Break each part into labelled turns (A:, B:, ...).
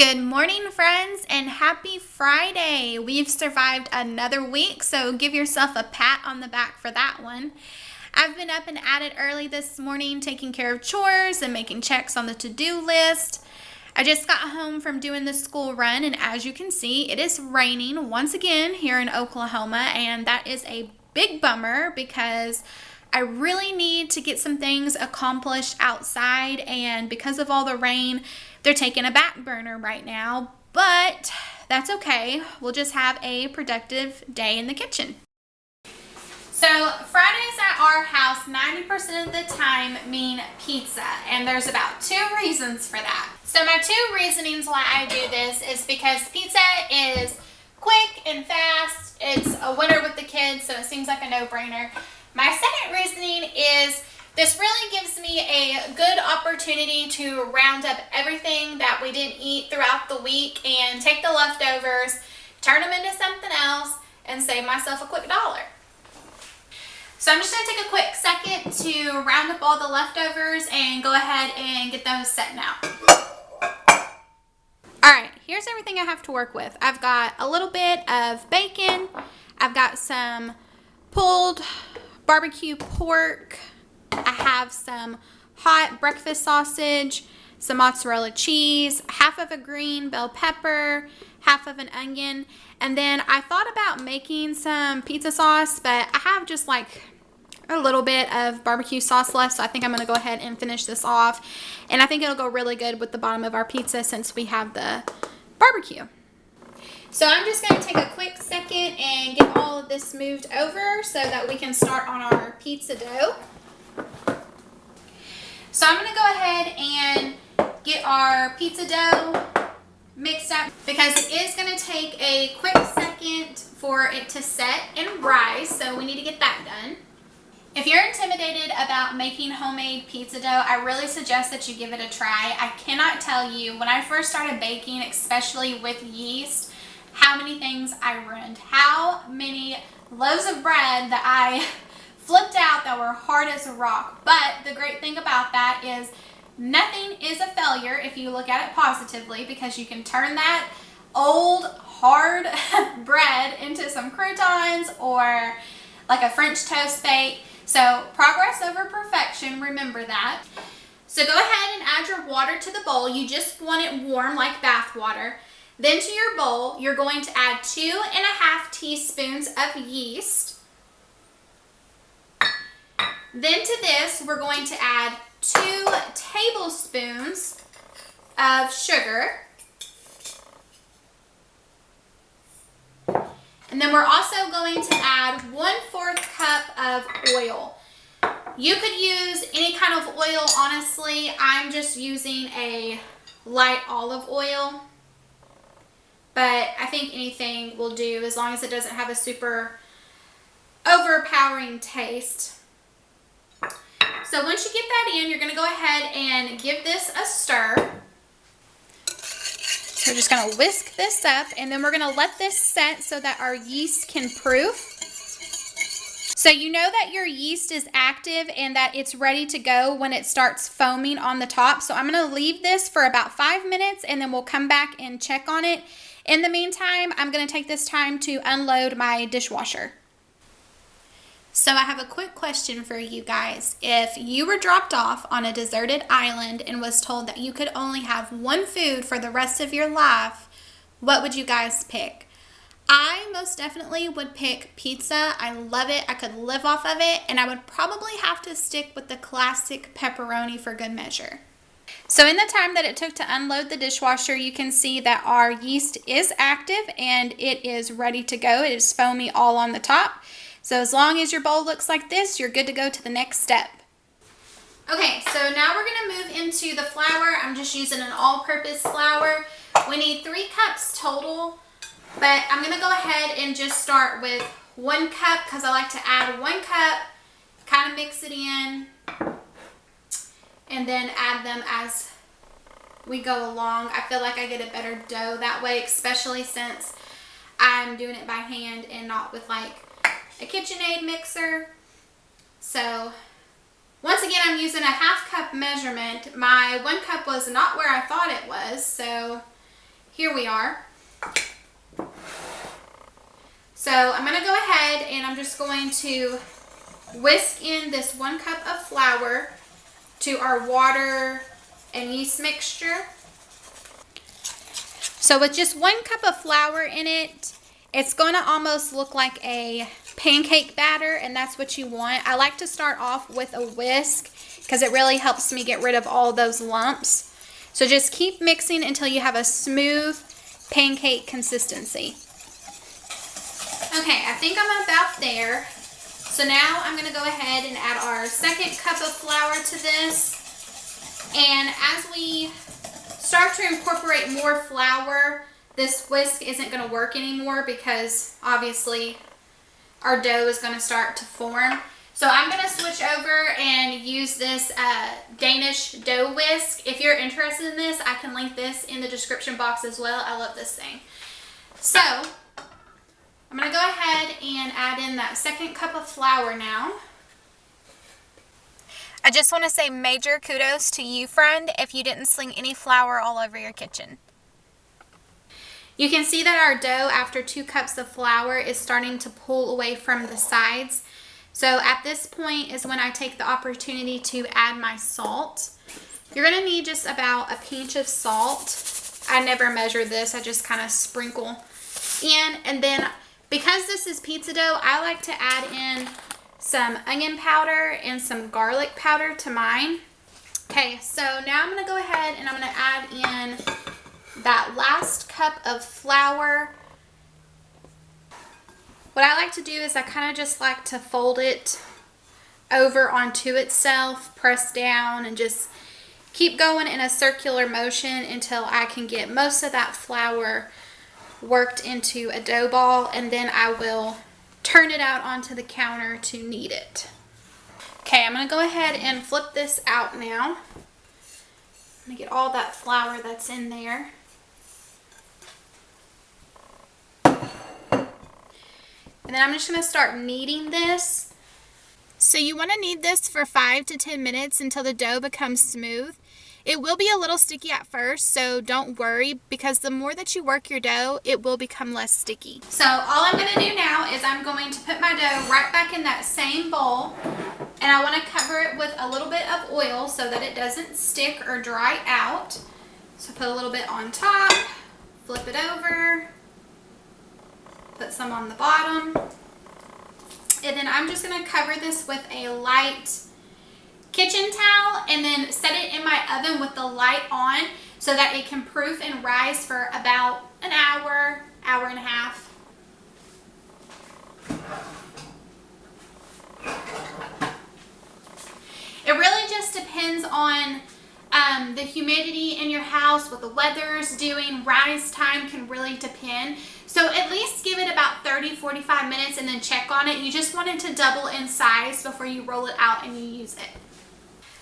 A: Good morning, friends, and happy Friday. We've survived another week, so give yourself a pat on the back for that one. I've been up and at it early this morning, taking care of chores and making checks on the to-do list. I just got home from doing the school run, and as you can see, it is raining once again here in Oklahoma, and that is a big bummer because I really need to get some things accomplished outside, and because of all the rain, they're taking a back burner right now, but that's okay. We'll just have a productive day in the kitchen. So Fridays at our house 90% of the time mean pizza, and there's about two reasons for that. So my two reasonings why I do this is because pizza is quick and fast. It's a winner with the kids, so it seems like a no-brainer. My second reasoning is this really gives me a good opportunity to round up everything that we didn't eat throughout the week and take the leftovers, turn them into something else, and save myself a quick $1. So I'm just going to take a quick second to round up all the leftovers and go ahead and get those set now. Alright, here's everything I have to work with. I've got a little bit of bacon, I've got some pulled barbecue pork, I have some hot breakfast sausage, some mozzarella cheese, half of a green bell pepper, half of an onion, and then I thought about making some pizza sauce, but I have just like a little bit of barbecue sauce left, so I think I'm going to go ahead and finish this off, and I think it'll go really good with the bottom of our pizza since we have the barbecue. So I'm just going to take a quick second and get all of this moved over so that we can start on our pizza dough. So I'm going to go ahead and get our pizza dough mixed up because it is going to take a quick second for it to set and rise, so we need to get that done. If you're intimidated about making homemade pizza dough, I really suggest that you give it a try. I cannot tell you, when I first started baking, especially with yeast, how many things I ruined, how many loaves of bread that I flipped out that were hard as a rock. But the great thing about that is nothing is a failure if you look at it positively, because you can turn that old hard bread into some croutons or like a French toast bake. So progress over perfection, remember that. So go ahead and add your water to the bowl. You just want it warm like bath water. Then to your bowl, you're going to add 2.5 teaspoons of yeast. Then to this, we're going to add 2 tablespoons of sugar. And then we're also going to add 1/4 cup of oil. You could use any kind of oil, honestly. I'm just using a light olive oil. But I think anything will do as long as it doesn't have a super overpowering taste. So once you get that in, you're going to go ahead and give this a stir. So we're just going to whisk this up, and then we're going to let this set so that our yeast can proof. So you know that your yeast is active and that it's ready to go when it starts foaming on the top. So I'm going to leave this for about 5 minutes, and then we'll come back and check on it. In the meantime, I'm going to take this time to unload my dishwasher. So I have a quick question for you guys. If you were dropped off on a deserted island and was told that you could only have one food for the rest of your life, what would you guys pick? I most definitely would pick pizza. I love it. I could live off of it, and I would probably have to stick with the classic pepperoni for good measure. So in the time that it took to unload the dishwasher, you can see that our yeast is active and it is ready to go. It is foamy all on the top. So as long as your bowl looks like this, you're good to go to the next step. Okay, so now we're going to move into the flour. I'm just using an all-purpose flour. We need 3 cups total, but I'm going to go ahead and just start with 1 cup because I like to add 1 cup, kind of mix it in, and then add them as we go along. I feel like I get a better dough that way, especially since I'm doing it by hand and not with like a KitchenAid mixer. So once again, I'm using a 1/2 cup measurement. My 1 cup was not where I thought it was, so here we are. So I'm going to go ahead and I'm just going to whisk in this 1 cup of flour to our water and yeast mixture. So with just 1 cup of flour in it, it's going to almost look like a pancake batter, and that's what you want. I like to start off with a whisk because it really helps me get rid of all those lumps. So just keep mixing until you have a smooth pancake consistency. Okay, I think I'm about there. So now I'm going to go ahead and add our 2nd cup of flour to this. And as we start to incorporate more flour, this whisk isn't going to work anymore because obviously our dough is going to start to form. So I'm going to switch over and use this Danish dough whisk. If you're interested in this, I can link this in the description box as well. I love this thing. So I'm going to go ahead and add in that 2nd cup of flour now. I just want to say major kudos to you, friend, if you didn't sling any flour all over your kitchen. You can see that our dough, after 2 cups of flour, is starting to pull away from the sides. So at this point is when I take the opportunity to add my salt. You're going to need just about a pinch of salt. I never measure this, I just kind of sprinkle in. And then because this is pizza dough, I like to add in some onion powder and some garlic powder to mine. Okay, so now I'm going to go ahead and I'm going to add in that last cup of flour. What I like to do is I kind of just like to fold it over onto itself, press down, and just keep going in a circular motion until I can get most of that flour worked into a dough ball, and then I will turn it out onto the counter to knead it. Okay, I'm going to go ahead and flip this out now. I'm going to get all that flour that's in there. And then I'm just going to start kneading this. So you want to knead this for 5 to 10 minutes until the dough becomes smooth. It will be a little sticky at first, so don't worry, because the more that you work your dough, it will become less sticky. So all I'm going to do now is I'm going to put my dough right back in that same bowl, and I want to cover it with a little bit of oil so that it doesn't stick or dry out. So put a little bit on top, flip it over, put some on the bottom, and then I'm just going to cover this with a light kitchen towel and then set it in my oven with the light on so that it can proof and rise for about an hour, hour and a half. It really just depends on the humidity in your house, what the weather's doing. Rise time can really depend. So at least give it about 30-45 minutes and then check on it. You just want it to double in size before you roll it out and you use it.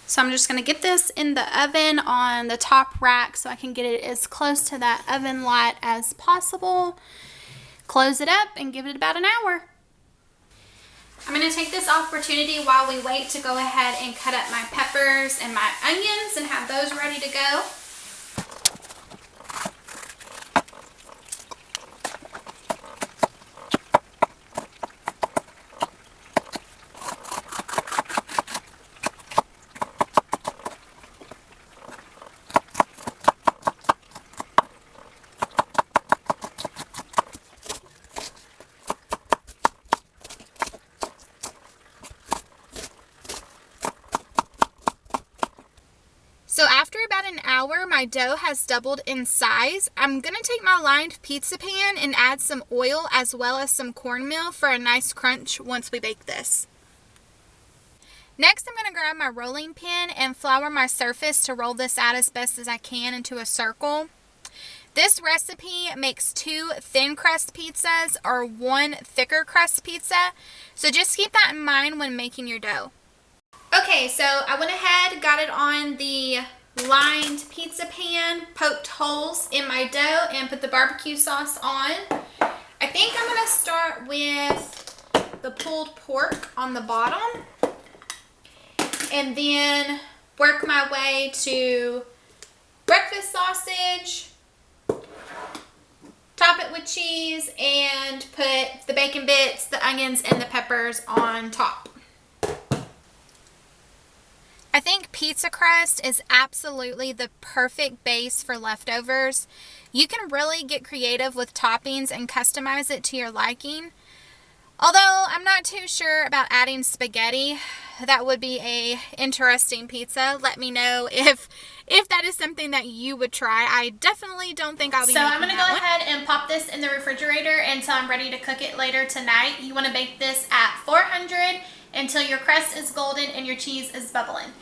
A: So I'm just going to get this in the oven on the top rack so I can get it as close to that oven light as possible. Close it up and give it about an hour. I'm going to take this opportunity while we wait to go ahead and cut up my peppers and my onions and have those ready to go. So after about an hour, my dough has doubled in size. I'm going to take my lined pizza pan and add some oil as well as some cornmeal for a nice crunch once we bake this. Next, I'm going to grab my rolling pin and flour my surface to roll this out as best as I can into a circle. This recipe makes 2 thin crust pizzas or 1 thicker crust pizza, so just keep that in mind when making your dough. Okay, so I went ahead, got it on the lined pizza pan, poked holes in my dough, and put the barbecue sauce on. I think I'm going to start with the pulled pork on the bottom, and then work my way to breakfast sausage, top it with cheese and put the bacon bits, the onions, and the peppers on top. I think pizza crust is absolutely the perfect base for leftovers. You can really get creative with toppings and customize it to your liking. Although I'm not too sure about adding spaghetti. That would be a interesting pizza. Let me know if that is something that you would try. I definitely don't think I'll be making that one. So I'm going to go ahead and pop this in the refrigerator until I'm ready to cook it later tonight. You want to bake this at 400 until your crust is golden and your cheese is bubbling.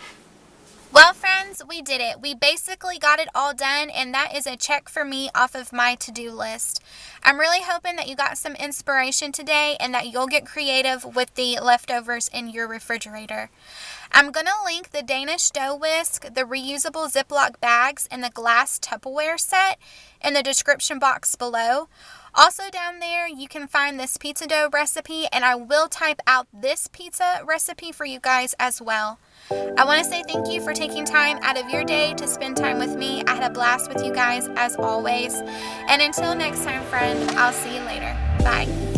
A: Well, friends, we did it. We basically got it all done, and that is a check for me off of my to-do list. I'm really hoping that you got some inspiration today and that you'll get creative with the leftovers in your refrigerator. I'm going to link the Danish dough whisk, the reusable Ziploc bags, and the glass Tupperware set in the description box below. Also down there, you can find this pizza dough recipe, and I will type out this pizza recipe for you guys as well. I want to say thank you for taking time out of your day to spend time with me. I had a blast with you guys as always. And until next time, friend, I'll see you later. Bye.